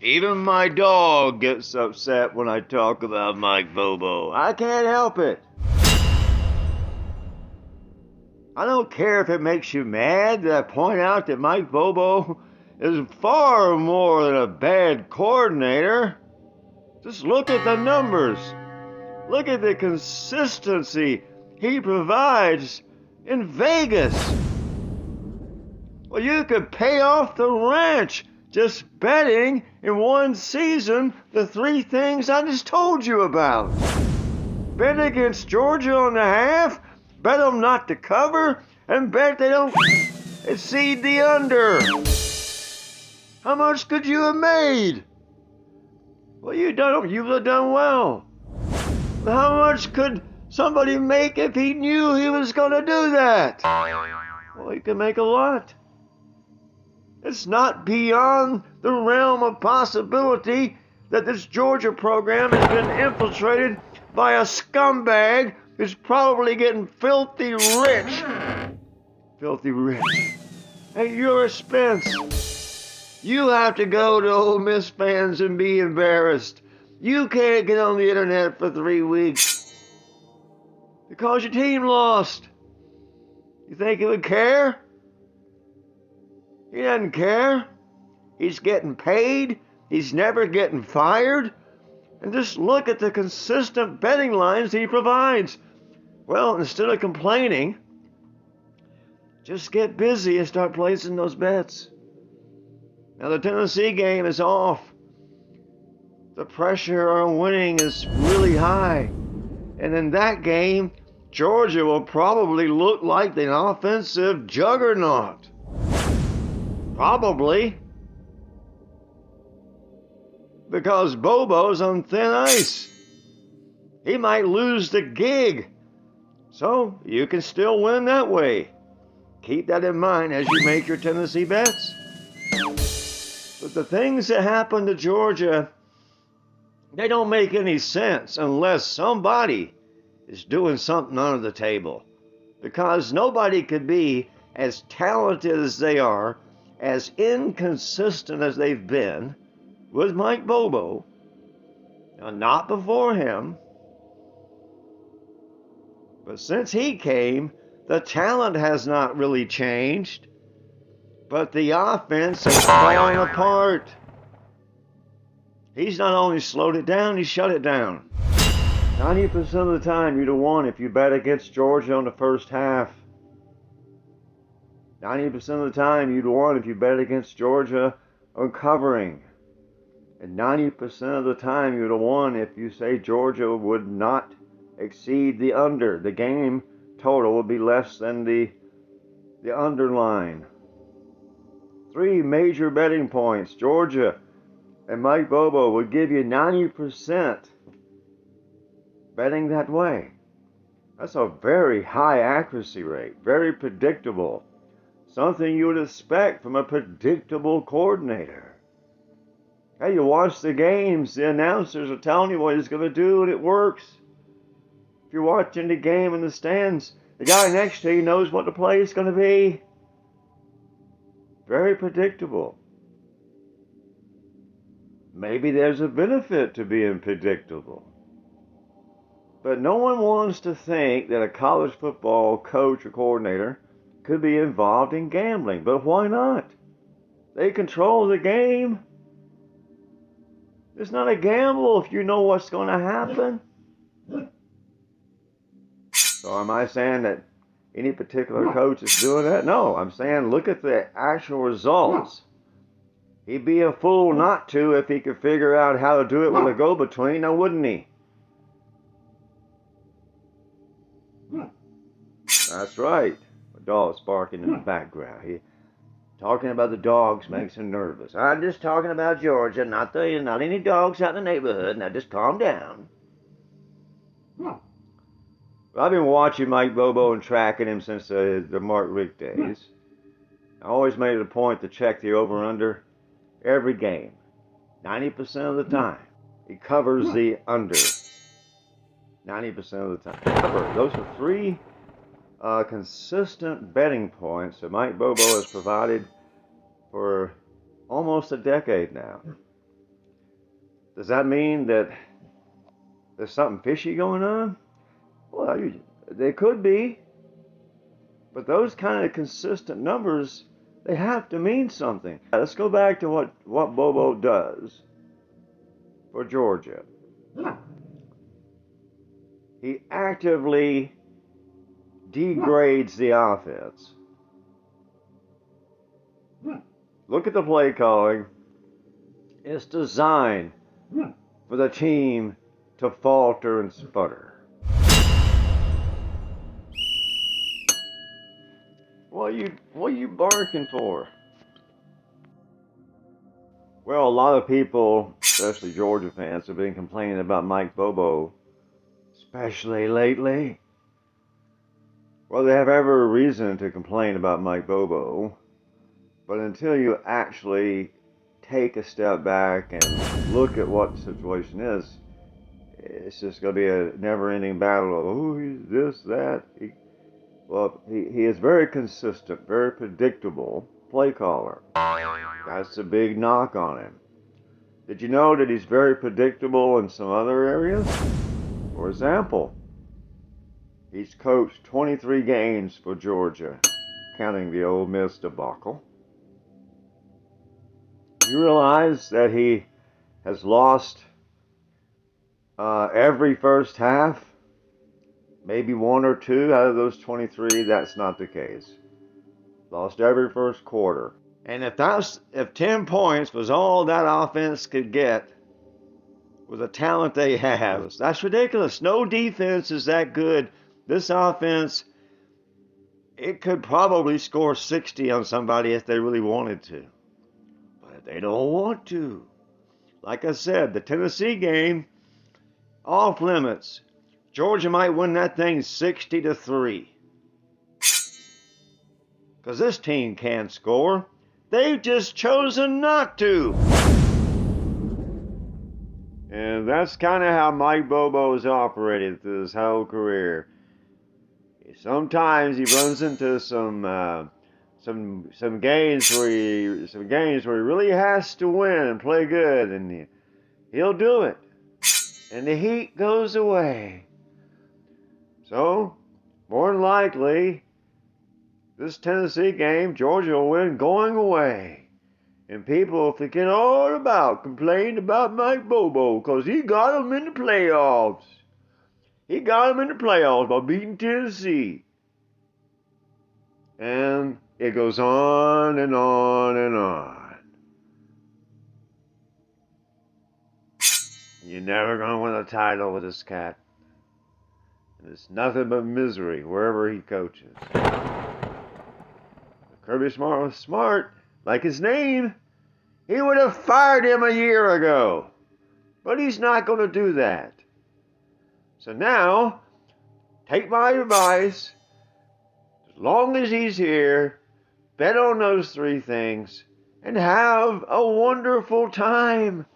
Even my dog gets upset when I talk about Mike Bobo. I can't help it. I don't care if it makes you mad that I point out that Mike Bobo is far more than a bad coordinator. Just look at the numbers. Look at the consistency he provides in Vegas. Well, you could pay off the ranch just betting in one season the three things I just told you about. Bet against Georgia on the half, bet them not to cover, and bet they don't exceed the under. How much could you have made? Well, you've done well. But how much could somebody make if he knew he was going to do that? Well, he could make a lot. It's not beyond the realm of possibility that this Georgia program has been infiltrated by a scumbag who's probably getting filthy rich. Filthy rich. At your expense. You have to go to Ole Miss fans and be embarrassed. You can't get on the internet for 3 weeks because your team lost. You think he would care? He doesn't care. He's getting paid. He's never getting fired. And just look at the consistent betting lines he provides. Well, instead of complaining, just get busy and start placing those bets. Now the Tennessee game is off. The pressure on winning is really high. And in that game, Georgia will probably look like the offensive juggernaut. Probably. Because Bobo's on thin ice. He might lose the gig. So you can still win that way. Keep that in mind as you make your Tennessee bets. But the things that happen to Georgia, they don't make any sense unless somebody is doing something under the table. Because nobody could be as talented as they are, as inconsistent as they've been with Mike Bobo. Now, not before him, but since he came, the talent has not really changed, but the offense has fallen apart. He's not only slowed it down, he shut it down. 90% of the time you'd have won if you bet against Georgia on the first half. 90% of the time you'd won if you bet against Georgia on covering. And 90% of the time you'd have won if you say Georgia would not exceed the under. The game total would be less than the underline. 3 major betting points. Georgia and Mike Bobo would give you 90% betting that way. That's a very high accuracy rate. Very predictable. Something you would expect from a predictable coordinator. Hey, you watch the games, the announcers are telling you what he's going to do, and it works. If you're watching the game in the stands, the guy next to you knows what the play is going to be. Very predictable. Maybe there's a benefit to being predictable. But no one wants to think that a college football coach or coordinator could be involved in gambling. But why not? They control the game. It's not a gamble if you know what's going to happen. So am I saying that any particular coach is doing that? No, I'm saying look at the actual results. He'd be a fool not to if he could figure out how to do it with a go-between, now wouldn't he? That's right. A dog's barking in the background. Talking about the dogs makes him nervous. I'm just talking about Georgia, not any dogs out in the neighborhood. Now just calm down. Well, I've been watching Mike Bobo and tracking him since the Mark Richt days. I always made it a point to check the over-under every game. 90% of the time. He covers the under. 90% of the time. Those are 3 consistent betting points that Mike Bobo has provided for almost a decade now. Does that mean that there's something fishy going on? Well, there could be. But those kind of consistent numbers, they have to mean something. Let's go back to what Bobo does for Georgia. He actively degrades the offense. Look at the play calling. It's designed for the team to falter and sputter. What are you barking for? Well, a lot of people, especially Georgia fans, have been complaining about Mike Bobo, especially lately. Well, they have every reason to complain about Mike Bobo, but until you actually take a step back and look at what the situation is, it's just going to be a never-ending battle of, oh, he's this, that. He is very consistent, very predictable play caller. That's a big knock on him. Did you know that he's very predictable in some other areas? For example, he's coached 23 games for Georgia, counting the Ole Miss debacle. You realize that he has lost every first half? Maybe one or two out of those 23, that's not the case. Lost every first quarter. And if 10 points was all that offense could get with the talent they have, that's ridiculous. No defense is that good. This offense, it could probably score 60 on somebody if they really wanted to. But they don't want to. Like I said, the Tennessee game, off limits. Georgia might win that thing 60-3. Because this team can't score. They've just chosen not to. And that's kind of how Mike Bobo has operated through his whole career. Sometimes he runs into some games where he really has to win and play good, and he'll do it. And the heat goes away. So, more than likely, this Tennessee game, Georgia will win going away. And people will forget all about complaining about Mike Bobo because he got them in the playoffs. He got them in the playoffs by beating Tennessee. And it goes on and on and on. You're never going to win a title with this cat. It's nothing but misery wherever he coaches. Kirby Smart was smart, like his name. He would have fired him a year ago. But he's not going to do that. So now, take my advice. As long as he's here, bet on those three things and have a wonderful time.